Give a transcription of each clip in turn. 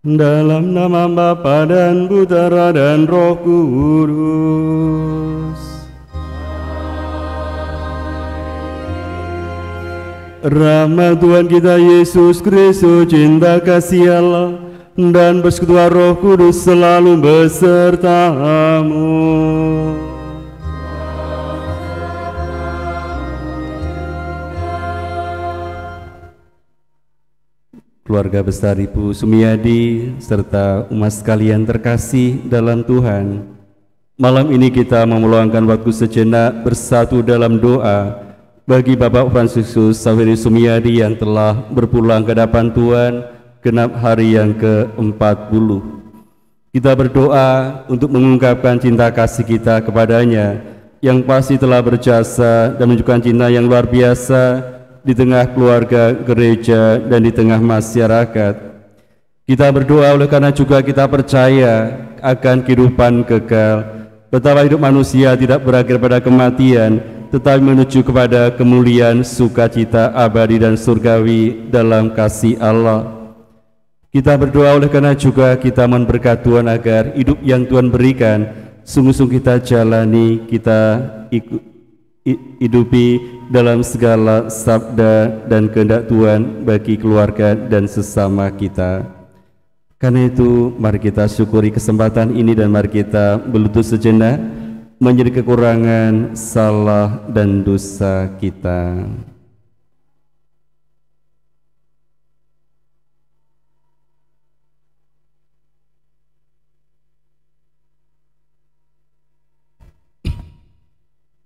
Dalam nama Bapa dan Putera dan Roh Kudus. Rahmat Tuhan kita Yesus Kristus, cinta kasih Allah, dan persekutuan Roh Kudus selalu besertamu. Keluarga besar Ibu Sumiadi serta umat sekalian terkasih dalam Tuhan, malam ini kita meluangkan waktu sejenak bersatu dalam doa bagi Bapak Fransiskus Saverio Sumiadi yang telah berpulang ke hadapan Tuhan genap hari yang ke-40. Kita berdoa untuk mengungkapkan cinta kasih kita kepadanya yang pasti telah berjasa dan menunjukkan cinta yang luar biasa di tengah keluarga, gereja, dan di tengah masyarakat. Kita berdoa oleh karena juga kita percaya akan kehidupan kekal, betapa hidup manusia tidak berakhir pada kematian, tetapi menuju kepada kemuliaan, sukacita abadi dan surgawi dalam kasih Allah. Kita berdoa oleh karena juga kita mohon berkat Tuhan agar hidup yang Tuhan berikan sungguh-sungguh kita jalani, kita hidupi dalam segala sabda dan kehendak Tuhan bagi keluarga dan sesama kita. Karena itu mari kita syukuri kesempatan ini dan mari kita berlutut sejenak menyadari kekurangan, salah dan dosa kita.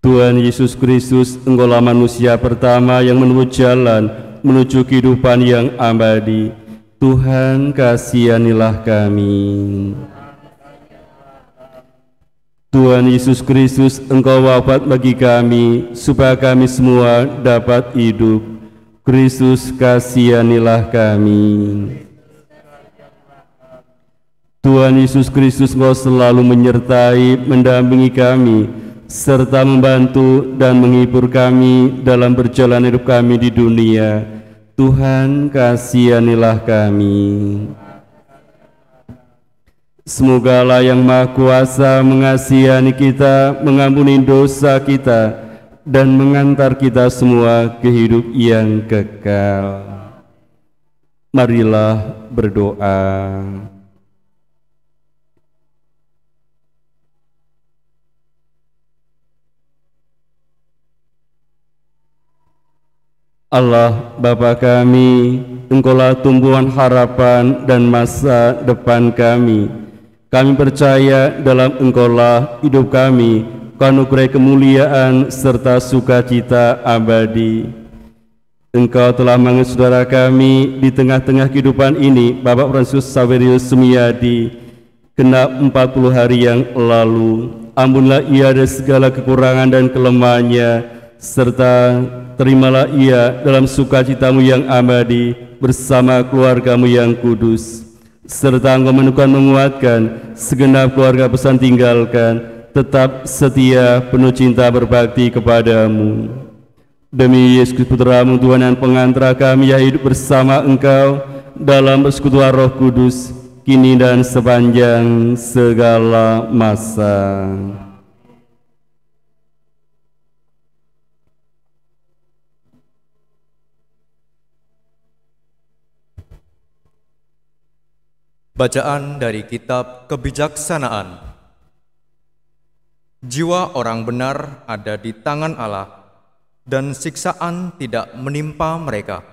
Tuhan Yesus Kristus, Engkaulah manusia pertama yang menempuh jalan menuju kehidupan yang abadi. Tuhan, kasihanilah kami. Tuhan Yesus Kristus, Engkau wafat bagi kami supaya kami semua dapat hidup. Kristus, kasihanilah kami. Tuhan Yesus Kristus, Engkau selalu menyertai, mendampingi kami, serta membantu dan menghibur kami dalam perjalanan hidup kami di dunia. Tuhan, kasihanilah kami. Semoga Allah yang Maha Kuasa mengasihani kita, mengampuni dosa kita, dan mengantar kita semua ke hidup yang kekal. Marilah berdoa. Allah Bapa kami, Engkaulah tumpuan harapan dan masa depan kami. Kami percaya dalam Engkaulah hidup kami, kanugerah kemuliaan serta sukacita abadi. Engkau telah mengasihi saudara kami di tengah-tengah kehidupan ini, Bapak Fransiskus Saverio Sumiadi, genap 40 hari yang lalu. Ampunlah ia dari segala kekurangan dan kelemahannya, serta terimalah ia dalam sukacitamu yang abadi bersama keluargamu yang kudus, serta Engkau meneguhkan menguatkan segenap keluarga pesan tinggalkan, tetap setia penuh cinta berbakti kepadamu. Demi Yesus Putramu Tuhan dan pengantara kami yang hidup bersama Engkau dalam persekutuan Roh Kudus, kini dan sepanjang segala masa. Bacaan dari Kitab Kebijaksanaan. Jiwa orang benar ada di tangan Allah, dan siksaan tidak menimpa mereka.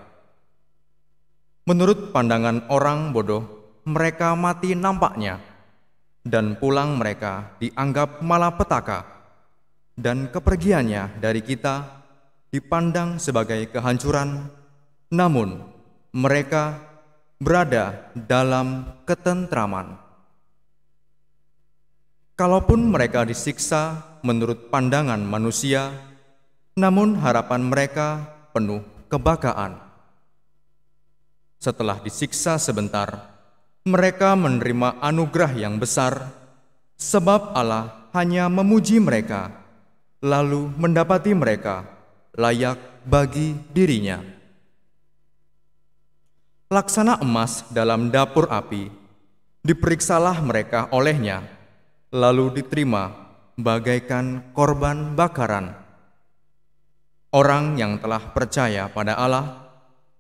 Menurut pandangan orang bodoh, mereka mati nampaknya, dan pulang mereka dianggap malapetaka, dan kepergiannya dari kita dipandang sebagai kehancuran, namun mereka berada dalam ketentraman. Kalaupun mereka disiksa menurut pandangan manusia, namun harapan mereka penuh kebanggaan. Setelah disiksa sebentar, mereka menerima anugerah yang besar, sebab Allah hanya memuji mereka, lalu mendapati mereka layak bagi dirinya. Laksana emas dalam dapur api diperiksalah mereka olehnya, lalu diterima bagaikan korban bakaran. Orang yang telah percaya pada Allah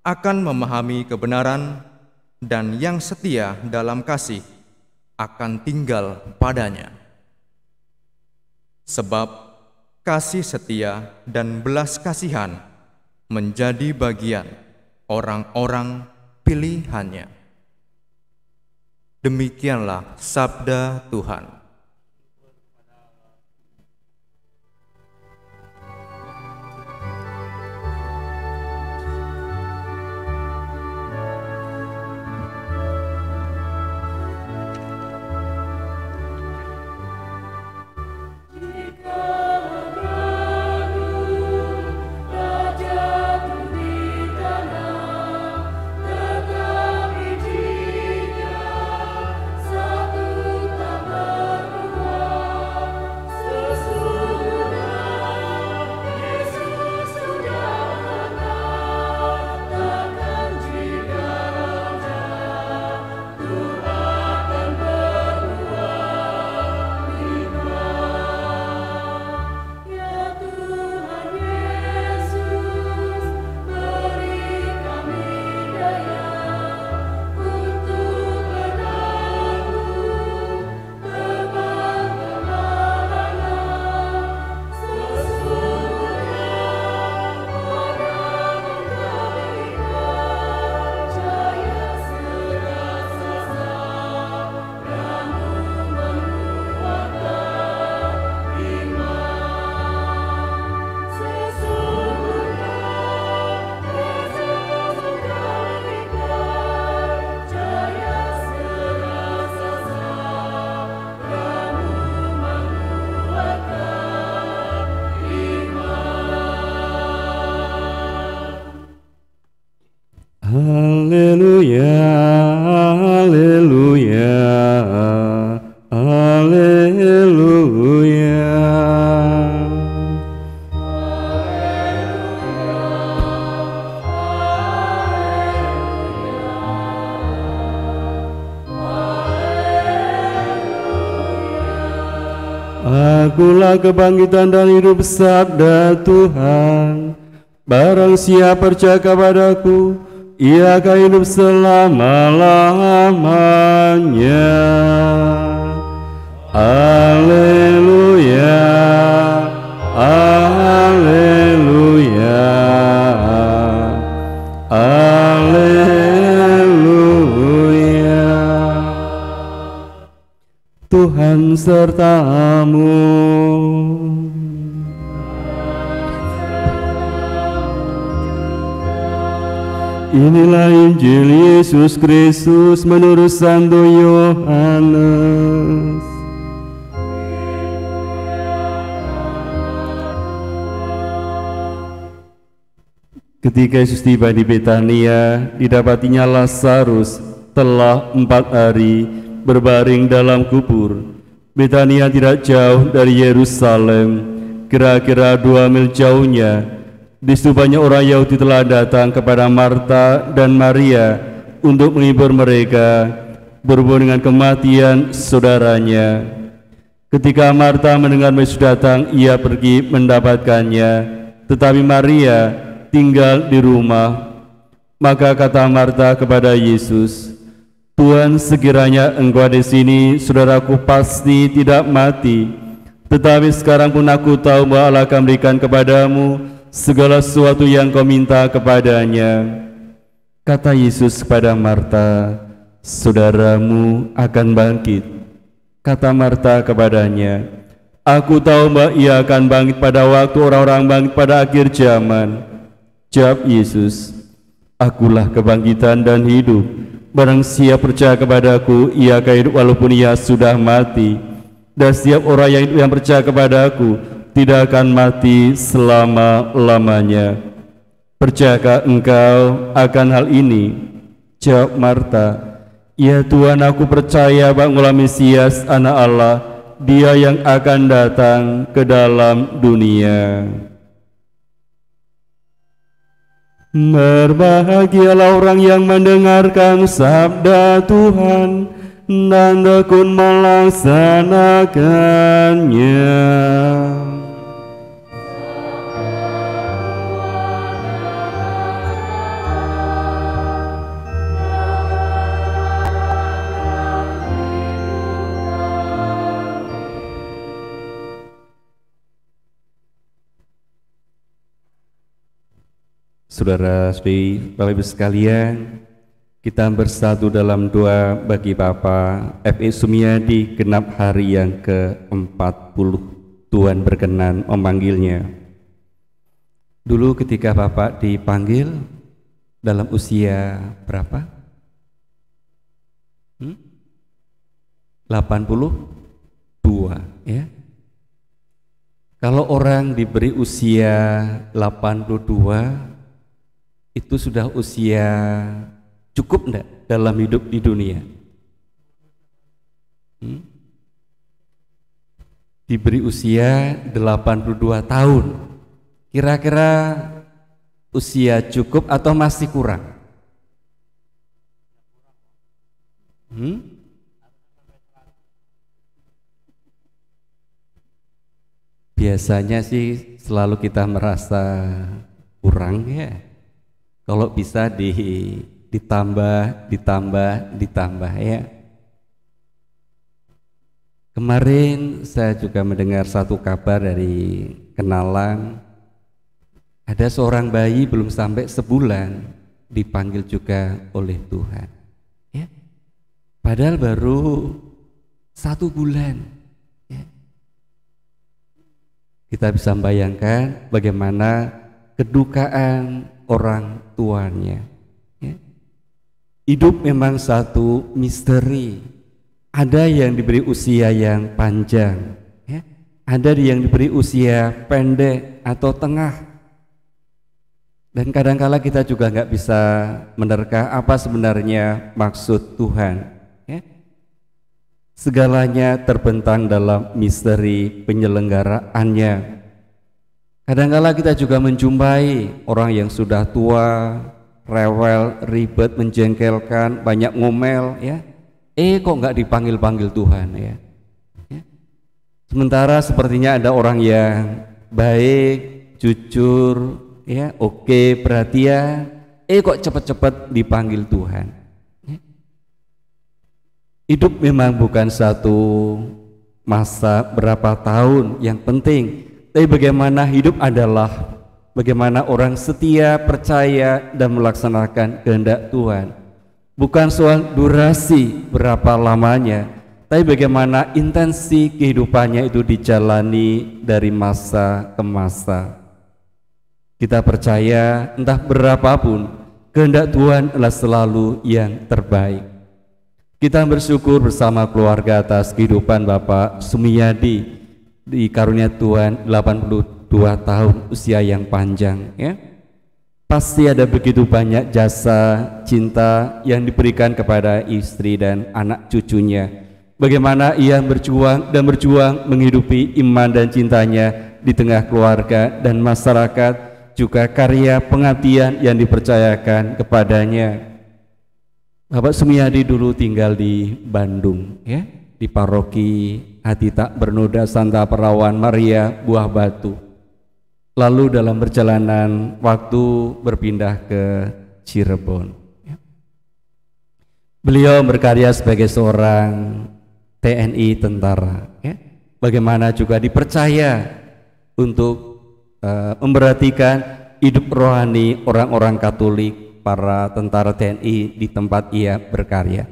akan memahami kebenaran, dan yang setia dalam kasih akan tinggal padanya. Sebab kasih setia dan belas kasihan menjadi bagian orang-orang pilihannya. Demikianlah sabda Tuhan. Haleluya, haleluya, haleluya. Akulah kebangkitan dan hidup, sabda Tuhan. Barang siapa percaya kepadaku, ia akan hidup selama-lamanya. Haleluya, haleluya, haleluya. Tuhan sertamu. Inilah Injil Yesus Kristus menurut Santo Yohanes. Ketika Yesus tiba di Betania, didapatinya Lazarus telah 4 hari berbaring dalam kubur. Betania tidak jauh dari Yerusalem, kira-kira 2 mil jauhnya. Di situ banyak orang Yahudi telah datang kepada Marta dan Maria untuk menghibur mereka berhubung dengan kematian saudaranya. Ketika Marta mendengar Yesus datang, ia pergi mendapatkannya, tetapi Maria tinggal di rumah. Maka kata Marta kepada Yesus, "Tuhan, sekiranya Engkau di sini, saudaraku pasti tidak mati. Tetapi sekarang pun aku tahu bahwa Allah akan berikan kepadamu segala sesuatu yang kau minta kepadanya." Kata Yesus kepada Marta, "Saudaramu akan bangkit." Kata Marta kepadanya, "Aku tahu bahwa ia akan bangkit pada waktu orang-orang bangkit pada akhir zaman." Jawab Yesus, "Akulah kebangkitan dan hidup. Barang siapa percaya kepadaku, ia akan hidup walaupun ia sudah mati. Dan setiap orang yang hidup yang percaya kepadaku tidak akan mati selama-lamanya. Percayakah engkau akan hal ini?" Jawab Marta, "Ya Tuhan, aku percaya bahwa Engkaulah Mesias, Anak Allah, Dia yang akan datang ke dalam dunia." Berbahagialah orang yang mendengarkan sabda Tuhan dan tekun melaksanakannya. Saudara-saudari, Bapak Ibu sekalian, kita bersatu dalam doa bagi Bapak F.E. Sumiadi genap hari yang ke-40. Tuhan berkenan memanggilnya. Dulu ketika Bapak dipanggil dalam usia berapa? 82 ya. Kalau orang diberi usia 82 itu sudah usia cukup enggak dalam hidup di dunia? Diberi usia 82 tahun. Kira-kira usia cukup atau masih kurang? Biasanya sih selalu kita merasa kurang ya. Kalau bisa ditambah ya. Kemarin saya juga mendengar satu kabar dari kenalan, ada seorang bayi belum sampai sebulan dipanggil juga oleh Tuhan ya. Padahal baru 1 bulan ya. Kita bisa membayangkan bagaimana kedukaan orang tuanya ya. Hidup memang satu misteri. Ada yang diberi usia yang panjang ya. Ada yang diberi usia pendek atau tengah. Dan kadangkala kita juga nggak bisa menerka apa sebenarnya maksud Tuhan ya. Segalanya terbentang dalam misteri penyelenggaraannya. Kadang-kala kita juga menjumpai orang yang sudah tua, rewel, ribet, menjengkelkan, banyak ngomel ya. Kok nggak dipanggil-panggil Tuhan ya. Sementara sepertinya ada orang yang baik, jujur, ya, oke, perhatian, kok cepat-cepat dipanggil Tuhan. Hidup memang bukan satu masa berapa tahun yang penting. Tapi bagaimana hidup adalah bagaimana orang setia, percaya, dan melaksanakan kehendak Tuhan. Bukan soal durasi berapa lamanya, tapi bagaimana intensi kehidupannya itu dijalani dari masa ke masa. Kita percaya entah berapapun, kehendak Tuhan adalah selalu yang terbaik. Kita bersyukur bersama keluarga atas kehidupan Bapak Sumiyadi, di karunia Tuhan 82 tahun usia yang panjang ya. Pasti ada begitu banyak jasa cinta yang diberikan kepada istri dan anak cucunya. Bagaimana ia berjuang menghidupi iman dan cintanya di tengah keluarga dan masyarakat, juga karya pengabdian yang dipercayakan kepadanya. Bapak Sumiyadi dulu tinggal di Bandung ya, di paroki Hati Tak Bernoda Santa Perawan Maria Buah Batu. Lalu dalam perjalanan waktu berpindah ke Cirebon. Beliau berkarya sebagai seorang TNI tentara. Bagaimana juga dipercaya untuk memperhatikan hidup rohani orang-orang Katolik, para tentara TNI di tempat ia berkarya.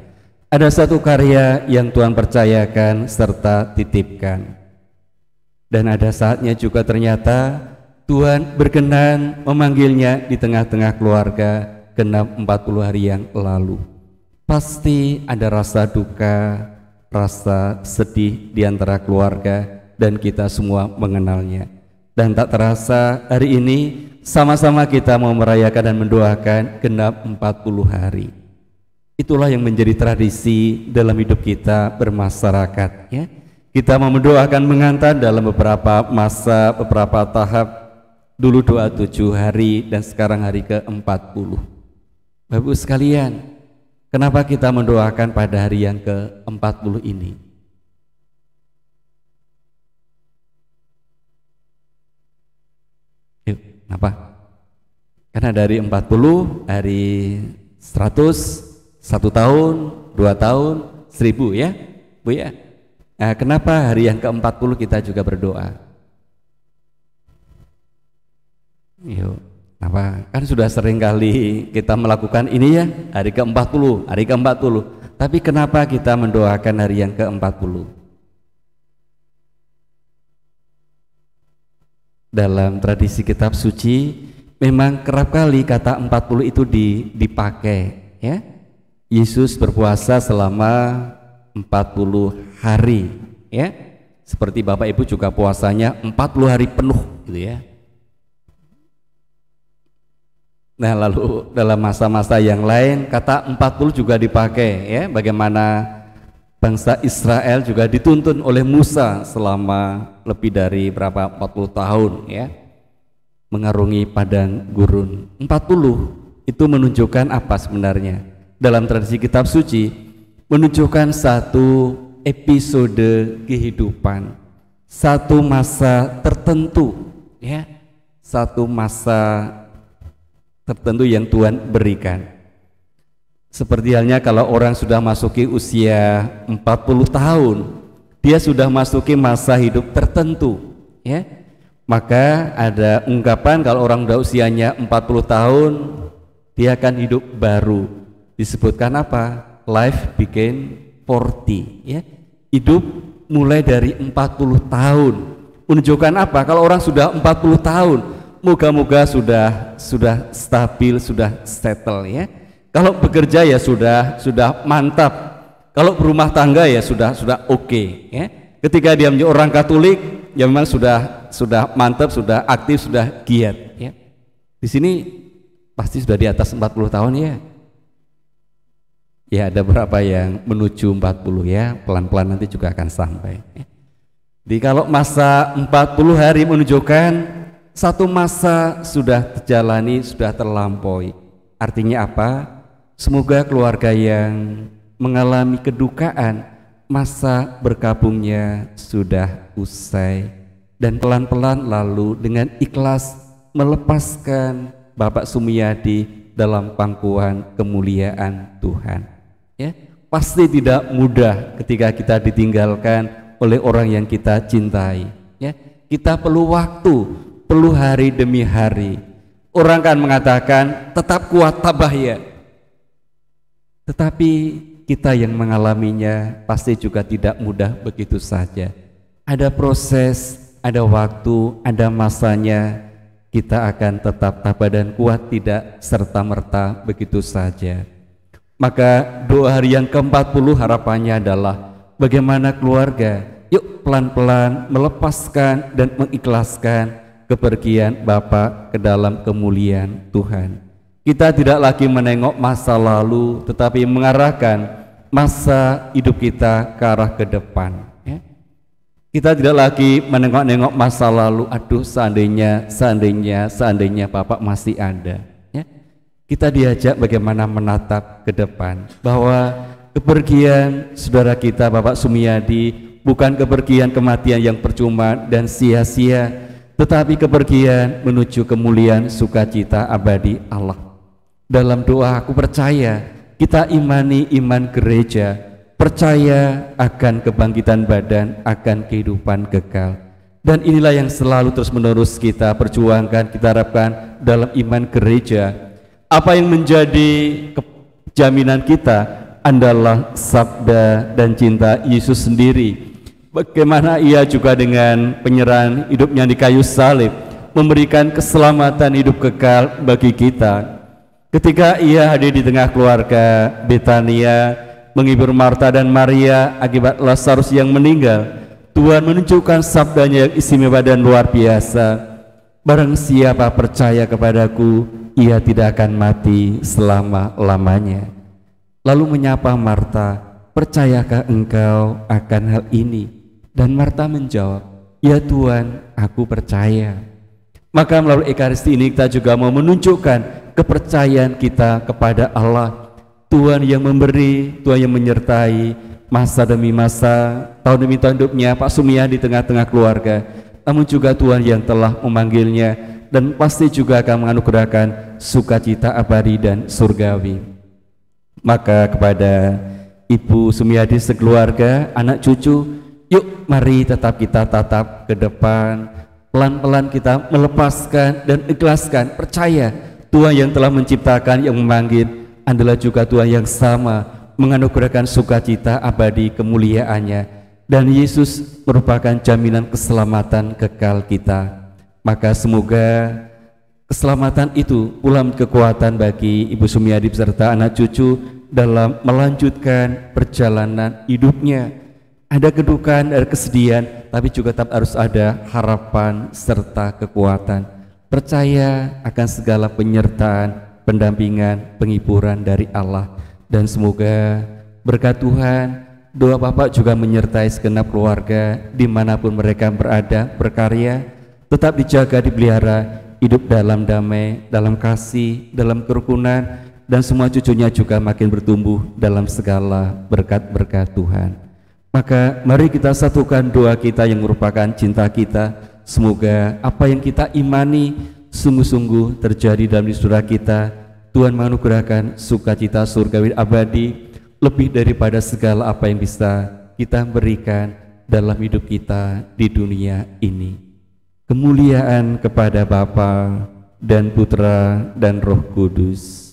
Ada satu karya yang Tuhan percayakan serta titipkan. Dan ada saatnya juga ternyata Tuhan berkenan memanggilnya di tengah-tengah keluarga genap 40 hari yang lalu. Pasti ada rasa duka, rasa sedih di antara keluarga, dan kita semua mengenalnya. Dan tak terasa hari ini sama-sama kita mau merayakan dan mendoakan genap 40 hari. Itulah yang menjadi tradisi dalam hidup kita bermasyarakat ya. Kita mau mendoakan mengantar dalam beberapa masa, beberapa tahap. Dulu doa 7 hari dan sekarang hari ke-40. Bapak Ibu sekalian, Kenapa kita mendoakan pada hari yang ke-40 ini? Yuk, kenapa? Karena dari 40, hari 100, 1 tahun, 2 tahun, 1000 ya, Bu ya. Nah, kenapa hari yang ke-40 kita juga berdoa? Yuk, kenapa? Kan sudah sering kali kita melakukan ini ya, hari ke-40, hari ke-40. Tapi kenapa kita mendoakan hari yang ke-40? Dalam tradisi kitab suci memang kerap kali kata 40 itu dipakai ya. Yesus berpuasa selama 40 hari ya. Seperti Bapak Ibu juga puasanya 40 hari penuh gitu ya. Nah, lalu dalam masa-masa yang lain kata 40 juga dipakai ya. Bagaimana bangsa Israel juga dituntun oleh Musa selama lebih dari 40 tahun ya, mengarungi padang gurun. 40 itu menunjukkan apa sebenarnya? Dalam tradisi kitab suci menunjukkan satu episode kehidupan, satu masa tertentu ya, satu masa tertentu yang Tuhan berikan. Seperti halnya kalau orang sudah masuki usia 40 tahun, dia sudah masuki masa hidup tertentu ya. Maka ada ungkapan kalau orang sudah usianya 40 tahun, dia akan hidup baru. Disebutkan apa? Life begin 40 ya. Hidup mulai dari 40 tahun. Menunjukkan apa? Kalau orang sudah 40 tahun, moga-moga sudah stabil, sudah settle ya. Kalau bekerja ya sudah mantap. Kalau berumah tangga ya sudah oke ya. Ketika dia menjadi orang Katolik ya memang sudah mantap, sudah aktif, sudah giat ya. Di sini pasti sudah di atas 40 tahun ya. Ya ada berapa yang menuju 40 ya, pelan-pelan nanti juga akan sampai ya. Jadi kalau masa 40 hari menunjukkan satu masa sudah terjalani, sudah terlampaui. Artinya apa? Semoga keluarga yang mengalami kedukaan, masa berkabungnya sudah usai, dan pelan-pelan lalu dengan ikhlas melepaskan Bapak Sumiyadi dalam pangkuan kemuliaan Tuhan ya. Pasti tidak mudah ketika kita ditinggalkan oleh orang yang kita cintai ya. Kita perlu waktu, perlu hari demi hari. Orang kan mengatakan tetap kuat tabah ya, tetapi kita yang mengalaminya pasti juga tidak mudah begitu saja. Ada proses, ada waktu, ada masanya. Kita akan tetap tabah dan kuat, tidak serta-merta begitu saja. Maka doa hari yang ke-40 harapannya adalah bagaimana keluarga yuk pelan-pelan melepaskan dan mengikhlaskan kepergian Bapak ke dalam kemuliaan Tuhan. Kita tidak lagi menengok masa lalu, tetapi mengarahkan masa hidup kita ke arah ke depan ya. Kita tidak lagi menengok-nengok masa lalu, aduh seandainya Bapak masih ada ya. Kita diajak bagaimana menatap ke depan, bahwa kepergian saudara kita Bapak Sumiyadi bukan kepergian kematian yang percuma dan sia-sia, tetapi kepergian menuju kemuliaan sukacita abadi Allah. Dalam doa aku percaya, kita imani iman gereja, percaya akan kebangkitan badan, akan kehidupan kekal. Dan inilah yang selalu terus menerus kita perjuangkan, kita harapkan dalam iman gereja. Apa yang menjadi jaminan kita adalah sabda dan cinta Yesus sendiri. Bagaimana ia juga dengan penyerahan hidupnya di kayu salib memberikan keselamatan hidup kekal bagi kita. Ketika ia hadir di tengah keluarga Betania menghibur Marta dan Maria akibat Lazarus yang meninggal, Tuhan menunjukkan sabdanya yang istimewa dan luar biasa. Barang siapa percaya kepadaku, ia tidak akan mati selama-lamanya. Lalu menyapa Marta, percayakah engkau akan hal ini? Dan Marta menjawab, ya Tuhan, aku percaya. Maka melalui Ekaristi ini kita juga mau menunjukkan kepercayaan kita kepada Allah. Tuhan yang memberi, Tuhan yang menyertai masa demi masa, tahun demi tahun hidupnya Pak Sumiyadi di tengah-tengah keluarga. Namun juga Tuhan yang telah memanggilnya dan pasti juga akan menganugerahkan sukacita abadi dan surgawi. Maka kepada Ibu Sumiyadi sekeluarga, anak cucu, yuk mari tetap kita tatap ke depan, pelan-pelan kita melepaskan dan ikhlaskan, percaya Tuhan yang telah menciptakan, yang memanggil adalah juga Tuhan yang sama menganugerahkan sukacita abadi kemuliaannya, dan Yesus merupakan jaminan keselamatan kekal kita. Maka semoga keselamatan itu pula kekuatan bagi Ibu Sumiyadi beserta anak cucu dalam melanjutkan perjalanan hidupnya. Ada kedukaan, ada kesedihan, tapi juga tetap harus ada harapan serta kekuatan. Percaya akan segala penyertaan, pendampingan, penghiburan dari Allah. Dan semoga berkat Tuhan, doa Bapak juga menyertai segenap keluarga dimanapun mereka berada, berkarya, tetap dijaga, dipelihara, hidup dalam damai, dalam kasih, dalam kerukunan, dan semua cucunya juga makin bertumbuh dalam segala berkat-berkat Tuhan. Maka mari kita satukan doa kita yang merupakan cinta kita. Semoga apa yang kita imani sungguh-sungguh terjadi dalam saudara kita. Tuhan menganugerahkan sukacita surgawi abadi lebih daripada segala apa yang bisa kita berikan dalam hidup kita di dunia ini. Kemuliaan kepada Bapa dan Putra dan Roh Kudus.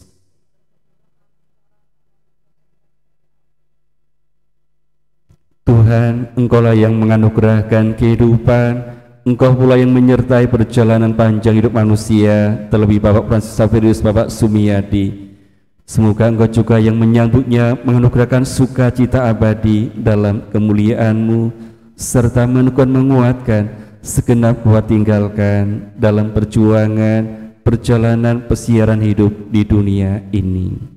Tuhan, Engkaulah yang menganugerahkan kehidupan, Engkau pula yang menyertai perjalanan panjang hidup manusia, terlebih Bapak Francis Xaverius, Bapak Sumiyadi. Semoga Engkau juga yang menyambutnya menganugerahkan sukacita abadi dalam kemuliaan-Mu, serta menguatkan segenap kuat tinggalkan dalam perjalanan pesiaran hidup di dunia ini.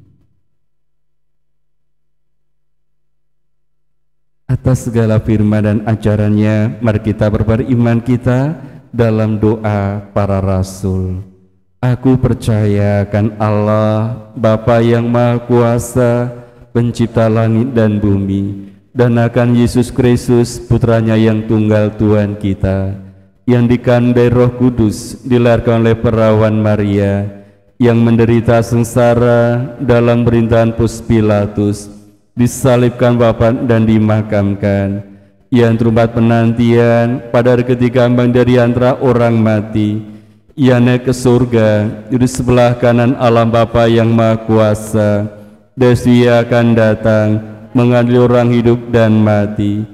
Atas segala firman dan ajarannya, mari kita beriman kita dalam doa para rasul. Aku percaya akan Allah, Bapa yang Maha Kuasa, pencipta langit dan bumi, dan akan Yesus Kristus, Putranya yang tunggal Tuhan kita, yang dikandai Roh Kudus, dilahirkan oleh perawan Maria, yang menderita sengsara dalam perintahan Pus Pilatus, disalibkan Bapa dan dimakamkan, yang terumpat penantian pada hari ketiga dari antara orang mati, ia naik ke surga di sebelah kanan Allah Bapa yang Maha Kuasa, dan Ia akan datang mengadili orang hidup dan mati.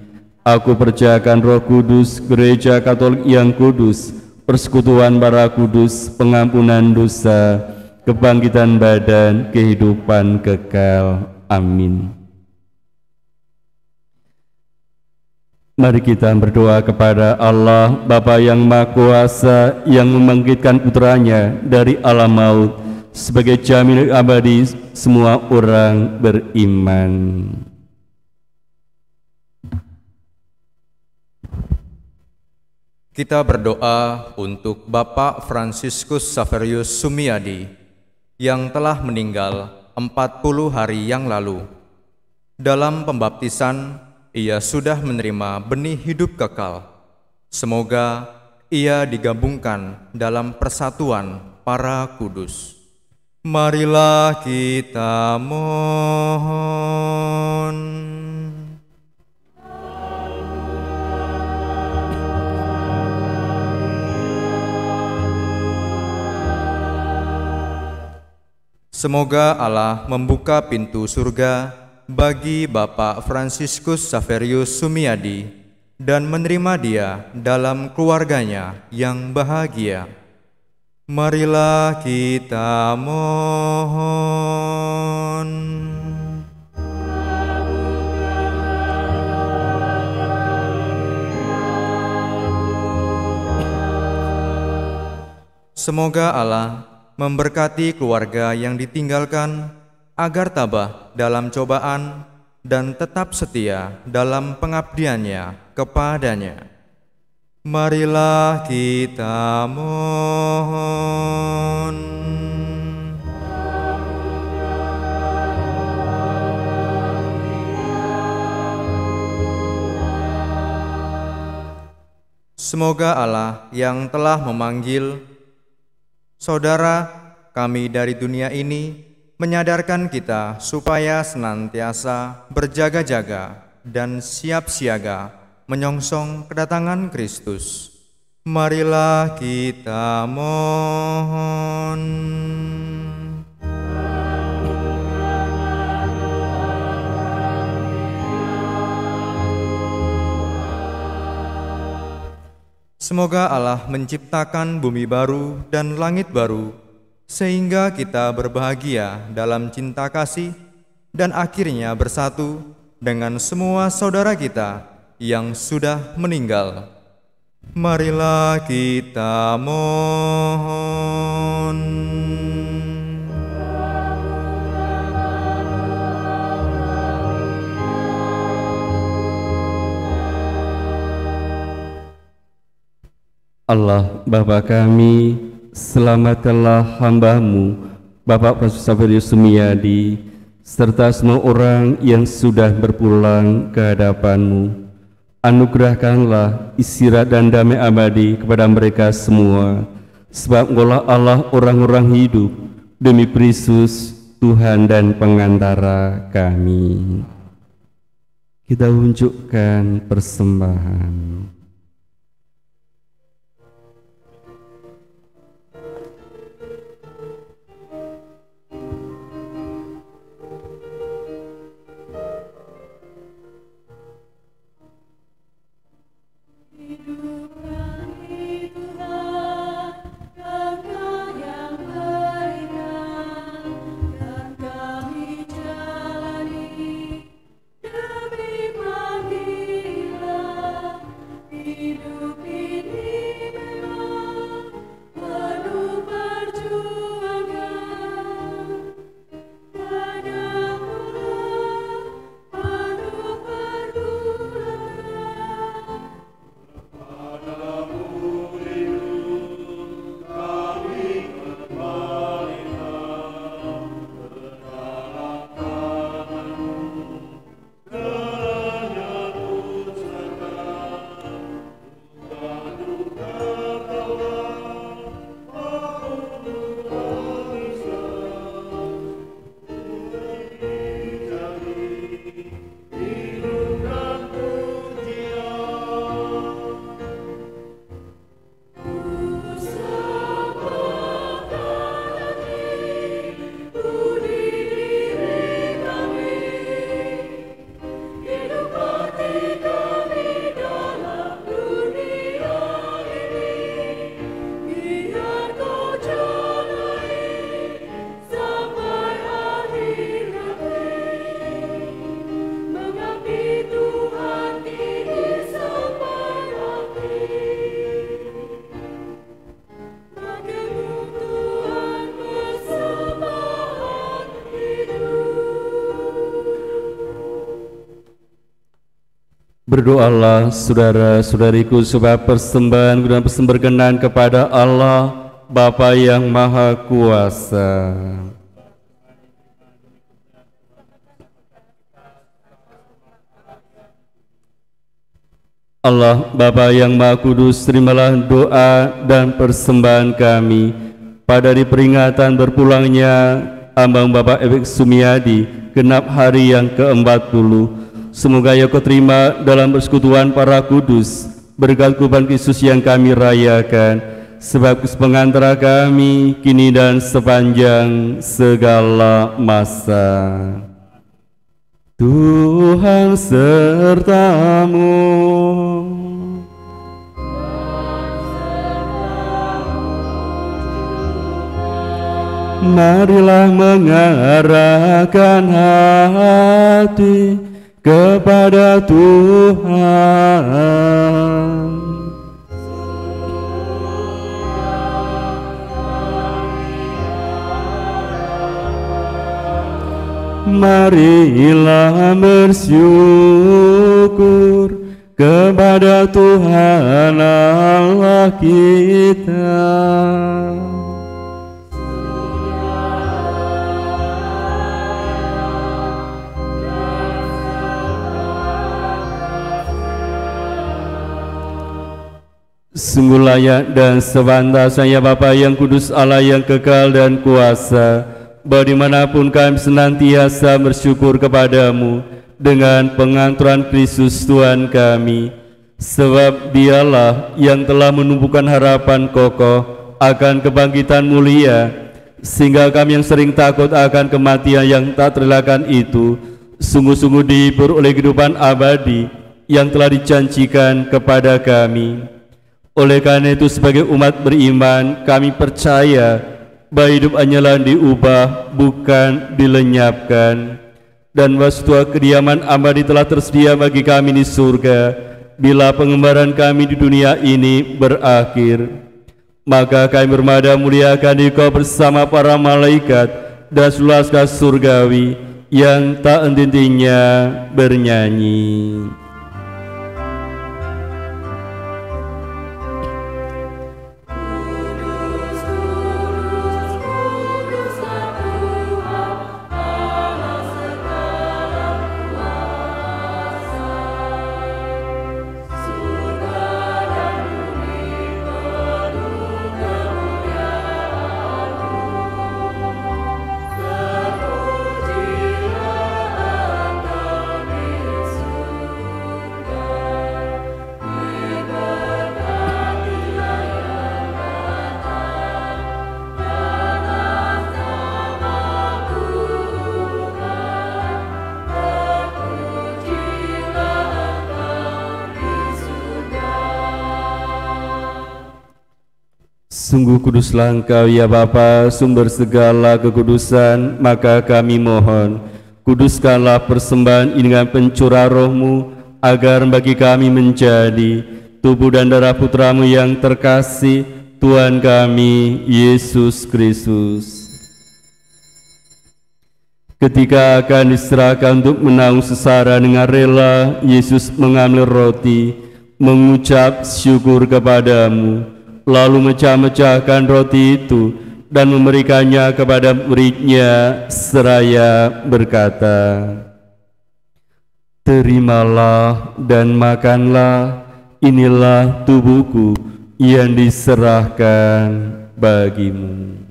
Aku percayakan Roh Kudus, Gereja Katolik yang kudus, persekutuan para kudus, pengampunan dosa, kebangkitan badan, kehidupan kekal. Amin. Mari kita berdoa kepada Allah, Bapa yang Maha Kuasa, yang membangkitkan Putranya dari alam maut sebagai jaminan abadi semua orang beriman. Kita berdoa untuk Bapak Fransiskus Xaverius Sumiyadi yang telah meninggal 40 hari yang lalu. Dalam pembaptisan, ia sudah menerima benih hidup kekal. Semoga ia digabungkan dalam persatuan para kudus. Marilah kita mohon. Semoga Allah membuka pintu surga bagi Bapak Fransiskus Xaverius Sumiyadi dan menerima dia dalam keluarganya yang bahagia. Marilah kita mohon. Semoga Allah memberkati keluarga yang ditinggalkan agar tabah dalam cobaan dan tetap setia dalam pengabdiannya kepadanya. Marilah kita mohon. Semoga Allah yang telah memanggil saudara kami dari dunia ini menyadarkan kita supaya senantiasa berjaga-jaga dan siap siaga menyongsong kedatangan Kristus. Marilah kita mohon. Semoga Allah menciptakan bumi baru dan langit baru, sehingga kita berbahagia dalam cinta kasih dan akhirnya bersatu dengan semua saudara kita yang sudah meninggal. Marilah kita mohon. Allah Bapa kami, selamatkanlah hamba-Mu, Bapak Profesor Saverius Sumiadi, serta semua orang yang sudah berpulang ke hadapan-Mu. Anugerahkanlah istirahat dan damai abadi kepada mereka semua, sebab Engkaulah Allah orang-orang hidup, demi Kristus, Tuhan dan pengantara kami. Kita unjukkan persembahan. Berdoalah saudara-saudariku supaya persembahan dan berkenan kepada Allah Bapa yang Maha Kuasa. Allah Bapa yang Maha Kudus, terimalah doa dan persembahan kami pada hari peringatan berpulangnya ambang Bapak Ewek Sumiadi genap hari yang ke-40. Semoga ya Kau terima dalam persekutuan para kudus berkat kurban Kristus yang kami rayakan, sebab pengantara kami kini dan sepanjang segala masa. Tuhan sertamu. Marilah mengarahkan hati kepada Tuhan. Marilah bersyukur kepada Tuhan Allah kita. Sungguh layak dan sepantasnya Bapa yang kudus, Allah yang kekal dan kuasa, bahwa dimanapun kami senantiasa bersyukur kepadamu dengan pengantaran Kristus Tuhan kami, sebab dialah yang telah menumbuhkan harapan kokoh akan kebangkitan mulia, sehingga kami yang sering takut akan kematian yang tak terelakkan itu sungguh-sungguh dihibur oleh kehidupan abadi yang telah dijanjikan kepada kami. Oleh karena itu, sebagai umat beriman, kami percaya bahwa hidup hanyalah diubah, bukan dilenyapkan, dan bahwa kediaman abadi telah tersedia bagi kami di surga bila pengembaraan kami di dunia ini berakhir. Maka kami bermada muliakan Engkau bersama para malaikat dan seluruh askar surgawi yang tak henti-hentinya bernyanyi. Sungguh kuduslah Engkau ya Bapa, sumber segala kekudusan, maka kami mohon, kuduskanlah persembahan ini dengan pencurah roh-Mu, agar bagi kami menjadi tubuh dan darah Putra-Mu yang terkasih, Tuhan kami, Yesus Kristus. Ketika akan diserahkan untuk menanggung sesara dengan rela, Yesus mengambil roti, mengucap syukur kepadamu, lalu mecah-mecahkan roti itu dan memberikannya kepada murid-Nya seraya berkata, "Terimalah dan makanlah, inilah tubuhku yang diserahkan bagimu."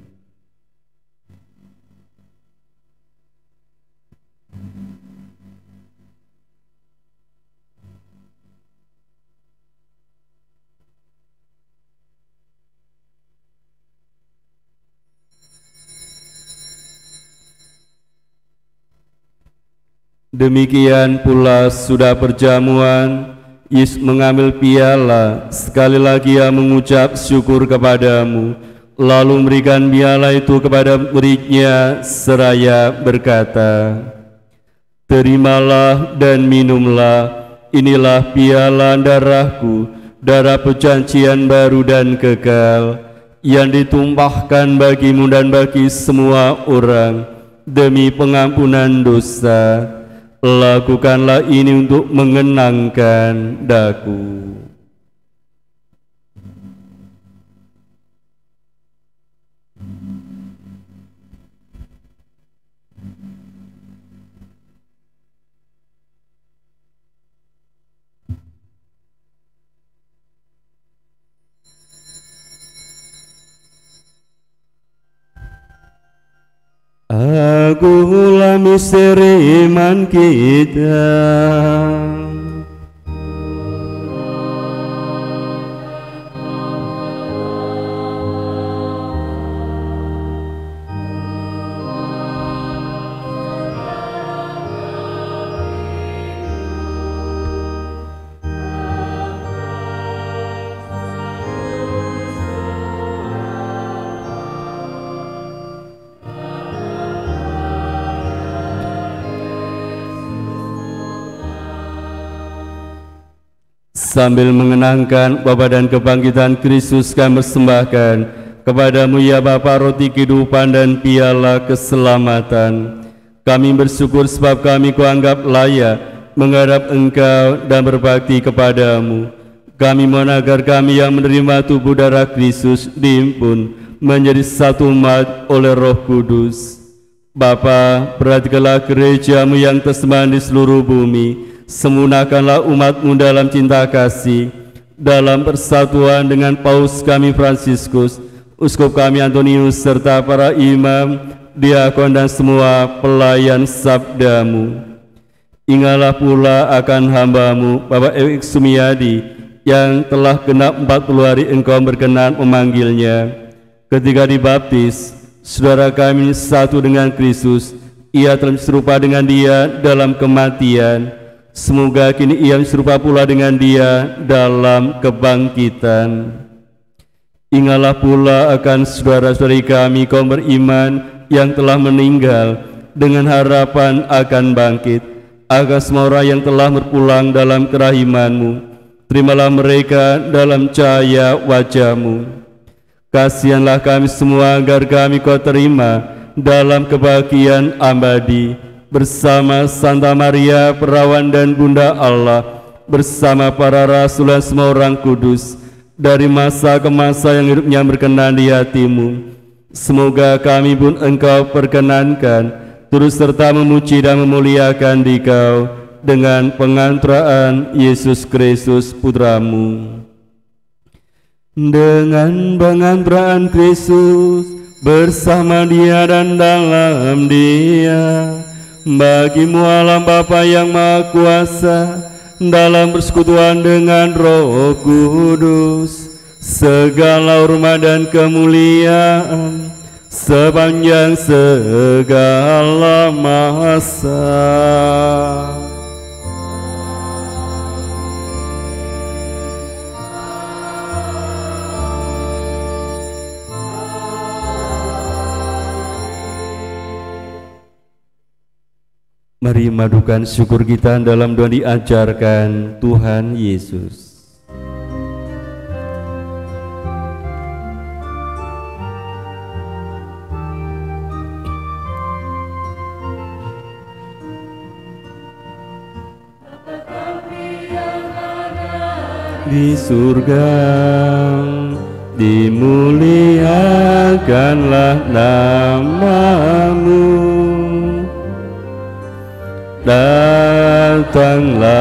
Demikian pula sudah perjamuan, Yesus mengambil piala, sekali lagi Ia mengucap syukur kepadamu, lalu memberikan piala itu kepada murid-Nya seraya berkata, "Terimalah dan minumlah, inilah piala darahku, darah perjanjian baru dan kekal, yang ditumpahkan bagimu dan bagi semua orang demi pengampunan dosa. Lakukanlah ini untuk mengenangkan daku." Akulah misteri iman kita. Sambil mengenangkan wafat dan kebangkitan Kristus, kami persembahkan kepadamu ya Bapa roti kehidupan dan piala keselamatan. Kami bersyukur sebab kami kuanggap layak menghadap Engkau dan berbakti kepadamu. Kami mohon agar kami yang menerima tubuh darah Kristus dihimpun menjadi satu umat oleh Roh Kudus. Bapa, perhatikanlah gereja-Mu yang tersebar di seluruh bumi. Sempurnakanlah umat-Mu dalam cinta kasih, dalam persatuan dengan Paus kami Fransiskus, Uskup kami Antonius, serta para imam, diakon dan semua pelayan sabdamu. Ingatlah pula akan hambamu, Bapak Ewik Sumiyadi, yang telah genap 40 hari engkau berkenan memanggilnya. Ketika dibaptis, saudara kami satu dengan Kristus, ia telah serupa dengan dia dalam kematian. Semoga kini ia serupa pula dengan dia dalam kebangkitan. Ingatlah pula akan saudara-saudari kami kaum beriman yang telah meninggal dengan harapan akan bangkit. Agar semua orang yang telah berpulang dalam kerahiman-Mu, terimalah mereka dalam cahaya wajah-Mu. Kasihanlah kami semua agar kami Kau terima dalam kebahagiaan abadi bersama Santa Maria Perawan dan Bunda Allah, bersama para rasul dan semua orang kudus, dari masa ke masa yang hidupnya berkenan di hati-Mu. Semoga kami pun Engkau perkenankan turut serta memuji dan memuliakan Dikau dengan pengantaraan Yesus Kristus Putra-Mu. Dengan pengantaraan Kristus bersama Dia dan dalam Dia, bagi-Mu alam Bapa yang Maha Kuasa, dalam persekutuan dengan Roh Kudus, segala hormat dan kemuliaan sepanjang segala masa. Mari madukan syukur kita dalam doa diajarkan Tuhan Yesus. Di surga, dimuliakanlah nama-Mu. Datanglah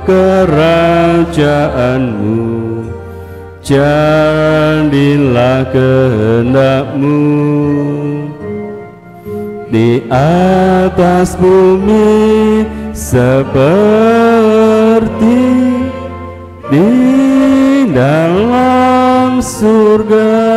kerajaan-Mu, jadilah kehendak-Mu di atas bumi seperti di dalam surga.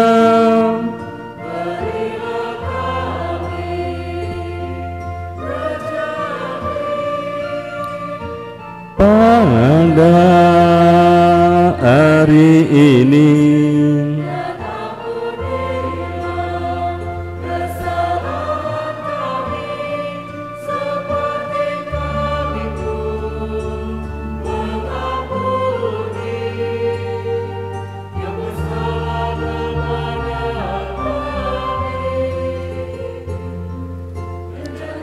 Pada hari ini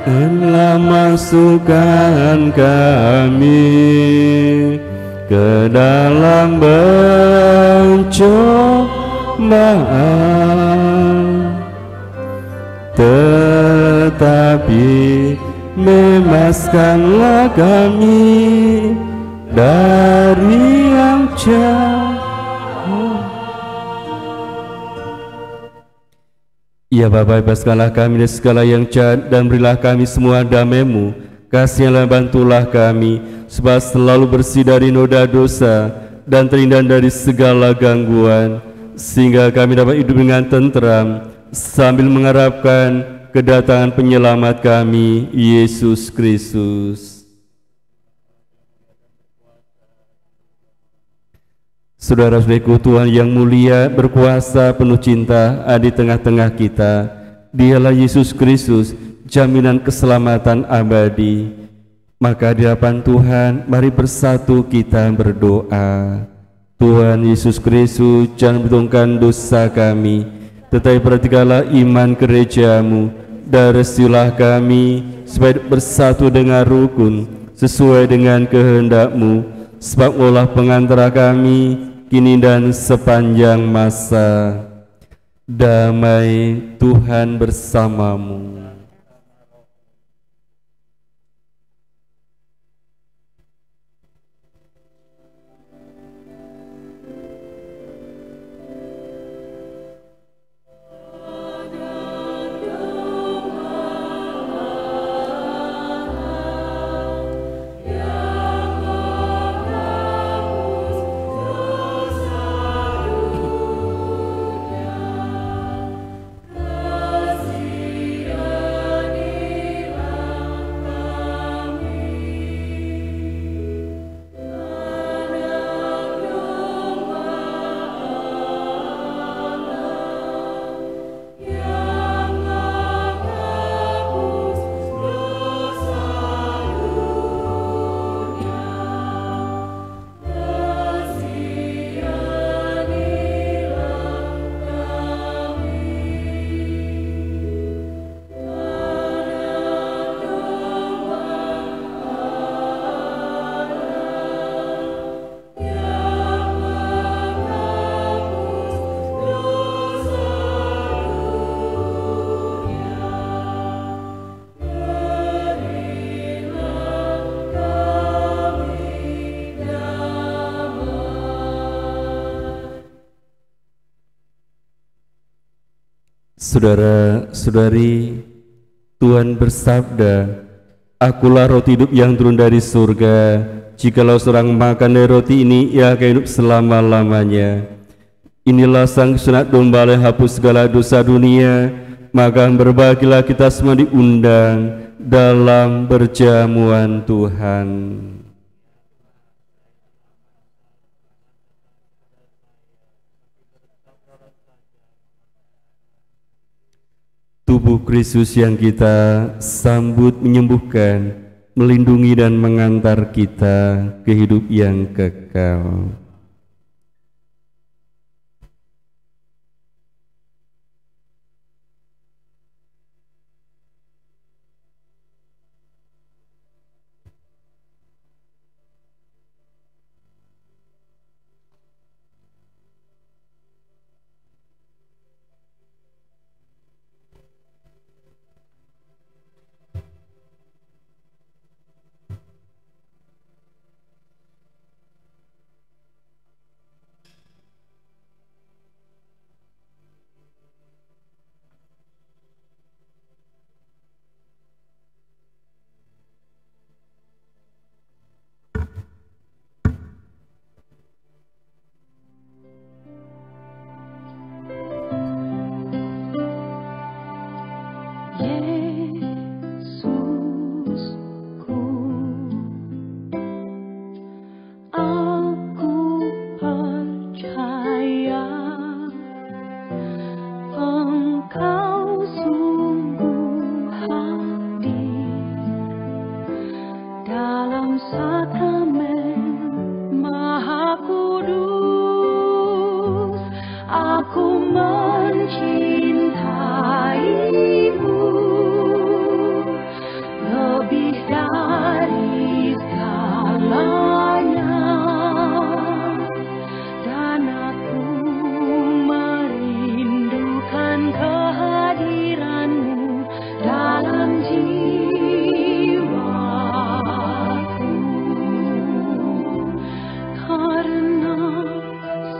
telah masukkan kami ke dalam pencobaan, tetapi bebaskanlah kami dari yang jahat. Ya Bapa, bebaskanlah kami dari segala yang jahat dan berilah kami semua damai-Mu. Kasihilah, bantulah kami supaya selalu bersih dari noda dosa dan terhindar dari segala gangguan, sehingga kami dapat hidup dengan tentram sambil mengharapkan kedatangan penyelamat kami, Yesus Kristus. Saudara-saudariku, Tuhan yang mulia, berkuasa, penuh cinta, ada di tengah-tengah kita. Dialah Yesus Kristus, jaminan keselamatan abadi. Maka di hadapan Tuhan, mari bersatu kita berdoa. Tuhan Yesus Kristus, jangan perhitungkan dosa kami, tetapi perhatikanlah iman gereja-Mu, dan restuilah kami supaya bersatu dengan rukun sesuai dengan kehendak-Mu, sebab Allah pengantara kami kini dan sepanjang masa. Damai Tuhan bersamamu. Saudara-saudari, Tuhan bersabda, "Akulah roti hidup yang turun dari surga. Jikalau seorang makan dari roti ini, ia akan hidup selama-lamanya." Inilah sang sunat domba yang hapus segala dosa dunia. Maka berbahagialah kita semua diundang dalam perjamuan Tuhan. Tubuh Kristus yang kita sambut menyembuhkan, melindungi dan mengantar kita ke hidup yang kekal.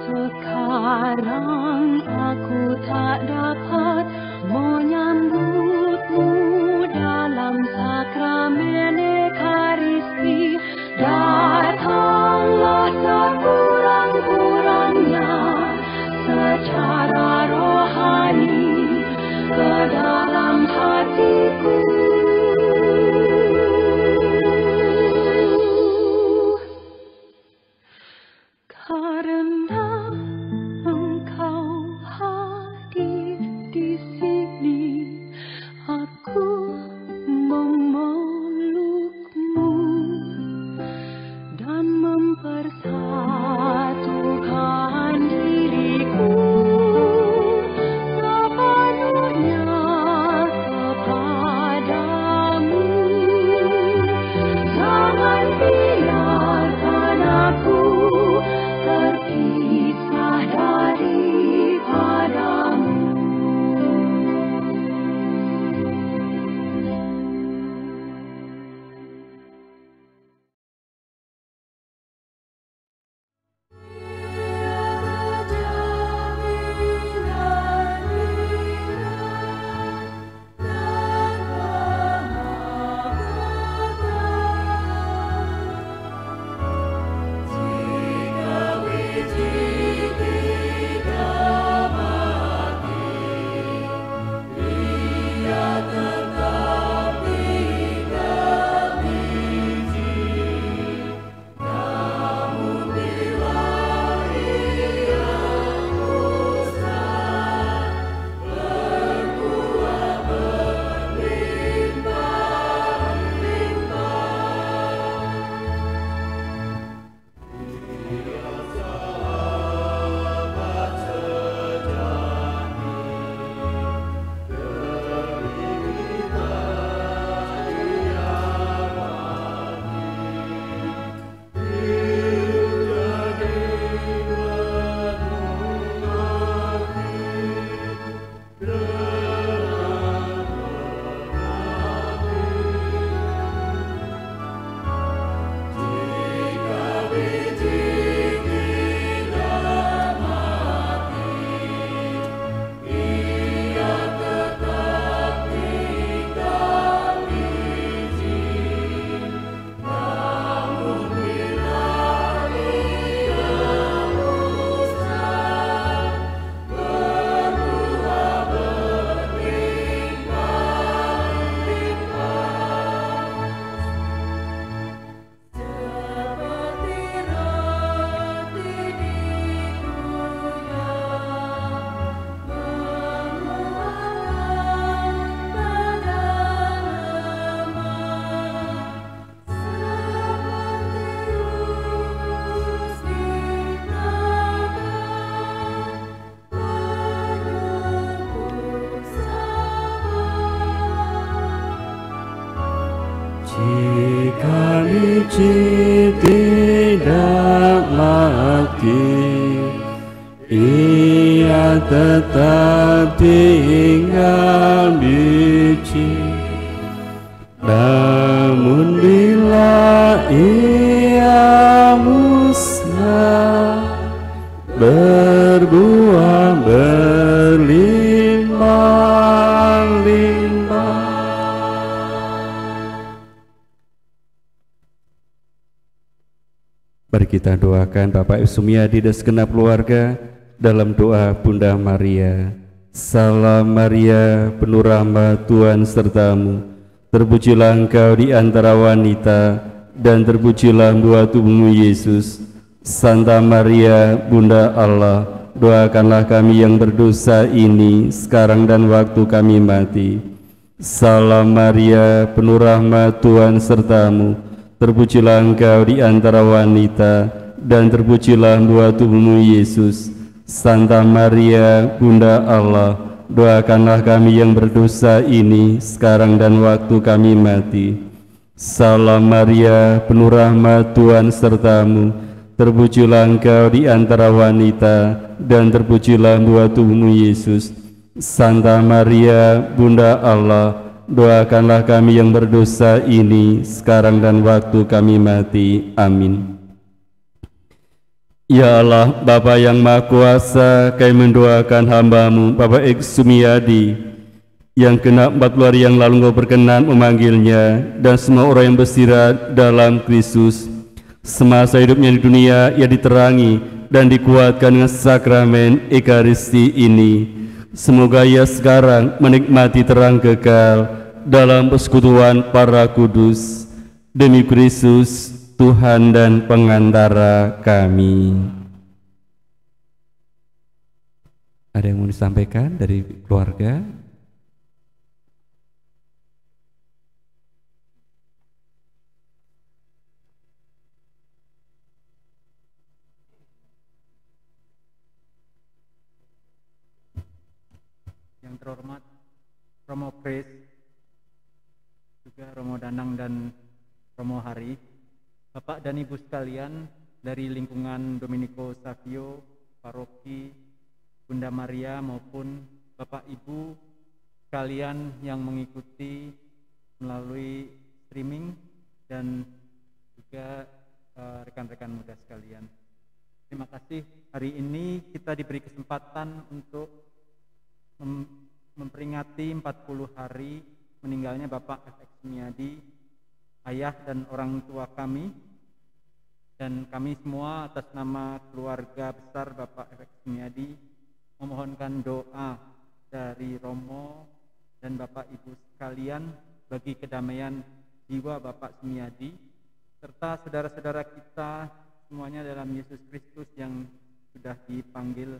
Sekarang aku tak dapat kami tidak mati, ia tetap tinggal biji. Namun bila ia musnah, berbuah berlimpah-limpah. Mari kita doakan Bapak Ibu Sumiadi dan segenap keluarga dalam doa Bunda Maria. Salam Maria, penuh rahmat, Tuhan sertamu. Terpujilah engkau di antara wanita, dan terpujilah buah tubuhmu Yesus. Santa Maria, Bunda Allah, doakanlah kami yang berdosa ini, sekarang dan waktu kami mati. Salam Maria, penuh rahmat, Tuhan sertamu. Terpujilah engkau di antara wanita, dan terpujilah buah tubuhmu Yesus. Santa Maria, Bunda Allah, doakanlah kami yang berdosa ini, sekarang dan waktu kami mati. Salam Maria, penuh rahmat, Tuhan sertamu. Terpujilah engkau di antara wanita, dan terpujilah buah tubuhmu Yesus. Santa Maria, Bunda Allah, doakanlah kami yang berdosa ini, sekarang dan waktu kami mati. Amin. Ya Allah, Bapa yang Maha Kuasa, kami mendoakan hamba-Mu, Bapak X Sumiadi, yang genap 40 hari yang lalu Engkau berkenan memanggilnya, dan semua orang yang beristirahat dalam Kristus. Semasa hidupnya di dunia, ia diterangi dan dikuatkan dengan sakramen Ekaristi ini. Semoga ia sekarang menikmati terang kekal dalam persekutuan para kudus. Demi Kristus, Tuhan dan pengantara kami. Ada yang mau disampaikan dari keluarga? Yang terhormat Romo Kris, juga Romo Danang dan Romo Hari, Bapak dan Ibu sekalian dari lingkungan Domenico Savio, Paroki Bunda Maria, maupun Bapak Ibu sekalian yang mengikuti melalui streaming, dan juga rekan-rekan muda sekalian. Terima kasih, hari ini kita diberi kesempatan untuk memperingati 40 hari meninggalnya Bapak FX Sumiadi, ayah dan orang tua kami, dan kami semua atas nama keluarga besar Bapak FX Sumiadi memohonkan doa dari Romo dan Bapak Ibu sekalian bagi kedamaian jiwa Bapak Sumiadi serta saudara-saudara kita semuanya dalam Yesus Kristus yang sudah dipanggil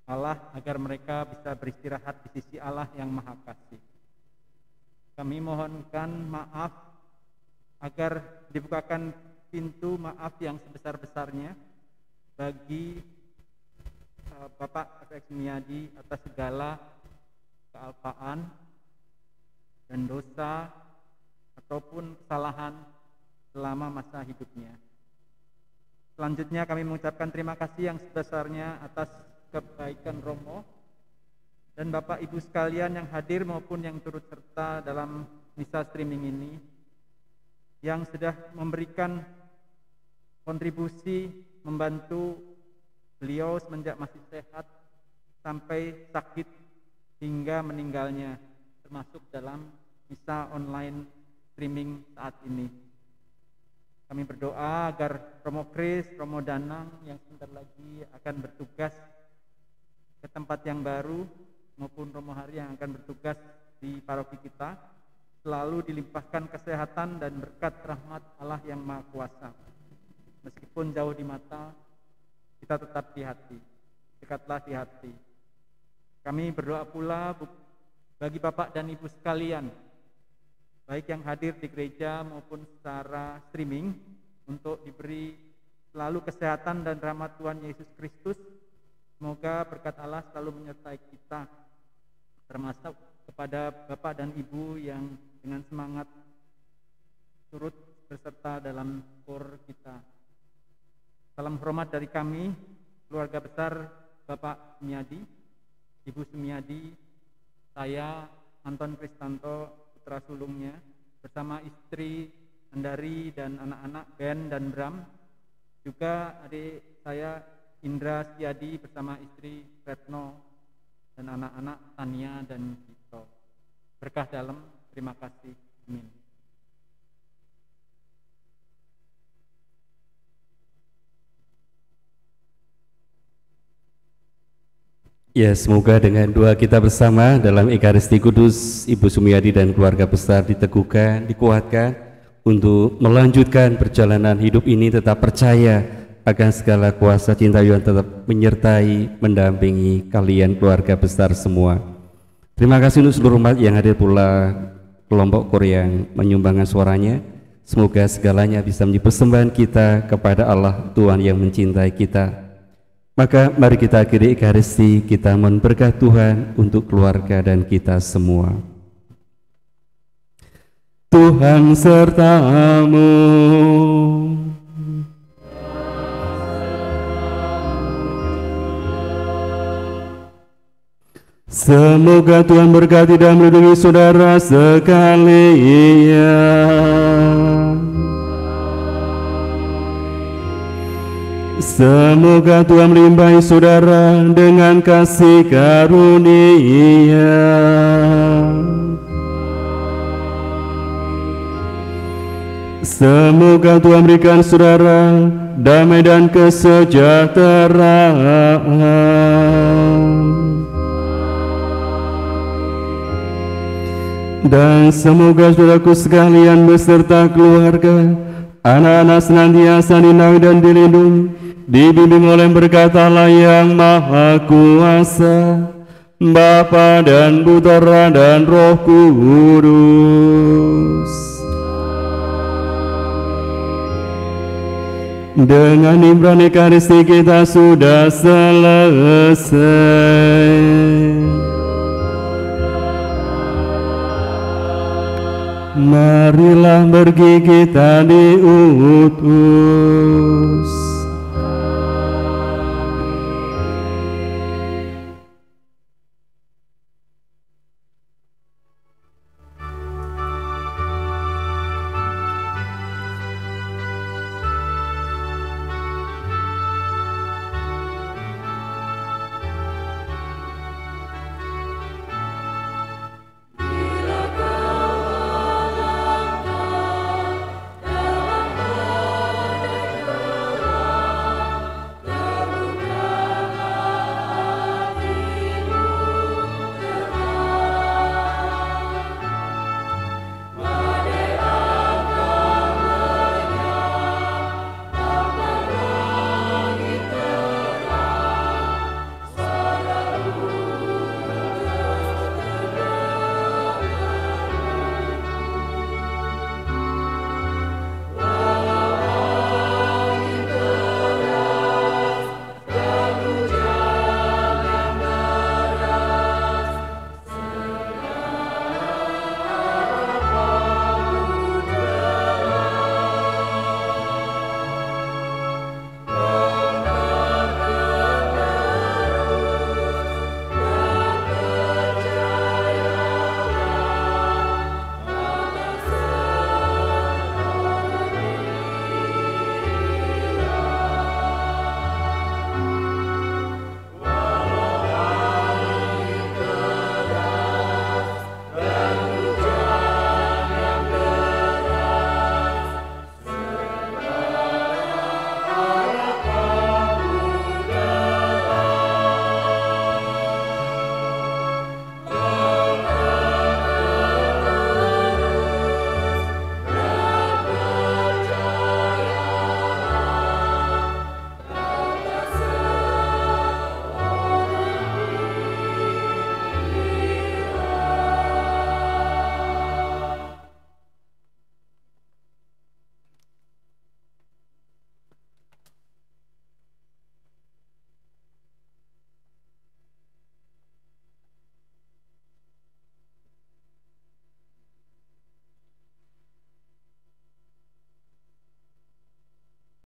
Allah, agar mereka bisa beristirahat di sisi Allah yang Maha Kasih. Kami mohonkan maaf agar dibukakan pintu maaf yang sebesar-besarnya bagi Bapak FX Sumiadi atas segala kealpaan dan dosa ataupun kesalahan selama masa hidupnya. Selanjutnya kami mengucapkan terima kasih yang sebesarnya atas kebaikan Romo dan Bapak Ibu sekalian yang hadir maupun yang turut serta dalam misa streaming ini, yang sudah memberikan kontribusi membantu beliau semenjak masih sehat sampai sakit hingga meninggalnya, termasuk dalam misa online streaming saat ini. Kami berdoa agar Romo Kris, Romo Danang yang sebentar lagi akan bertugas ke tempat yang baru, maupun Romo Hari yang akan bertugas di paroki kita, selalu dilimpahkan kesehatan dan berkat rahmat Allah yang Maha Kuasa. Meskipun jauh di mata, kita tetap di hati, dekatlah di hati. Kami berdoa pula bagi Bapak dan Ibu sekalian, baik yang hadir di gereja maupun secara streaming, untuk diberi selalu kesehatan dan rahmat Tuhan Yesus Kristus. Semoga berkat Allah selalu menyertai kita, termasuk kepada Bapak dan Ibu yang dengan semangat turut berserta dalam KUR kita. Salam hormat dari kami, keluarga besar Bapak Sumiadi, Ibu Sumiadi, saya Anton Kristanto, putra sulungnya, bersama istri Andari dan anak-anak Ben dan Bram, juga adik saya Indra Siadi bersama istri Retno dan anak-anak Tania dan Gito. Berkah dalam, terima kasih. Amin. Ya, semoga dengan doa kita bersama dalam Ekaristi Kudus, Ibu Sumiadi dan keluarga besar diteguhkan, dikuatkan untuk melanjutkan perjalanan hidup ini, tetap percaya akan segala kuasa cinta Tuhan tetap menyertai, mendampingi kalian keluarga besar semua. Terima kasih untuk seluruh umat yang hadir pula kelompok KUR yang menyumbangkan suaranya. Semoga segalanya bisa menjadi persembahan kita kepada Allah Tuhan yang mencintai kita. Maka mari kita akhiri Ekaristi, kita mohon berkah Tuhan untuk keluarga dan kita semua. Tuhan sertamu. Semoga Tuhan berkati dan melindungi saudara sekalian. Semoga Tuhan melimpahi saudara dengan kasih karunia. Semoga Tuhan berikan saudara damai dan kesejahteraan. Dan semoga saudaraku sekalian beserta keluarga, anak-anak senantiasa dinaungi dan dilindungi, dibimbing oleh berkat Allah yang Maha Kuasa, Bapa dan Putra dan Roh Kudus. Dengan imbran Ekaristi kita sudah selesai. Marilah pergi kita diutus.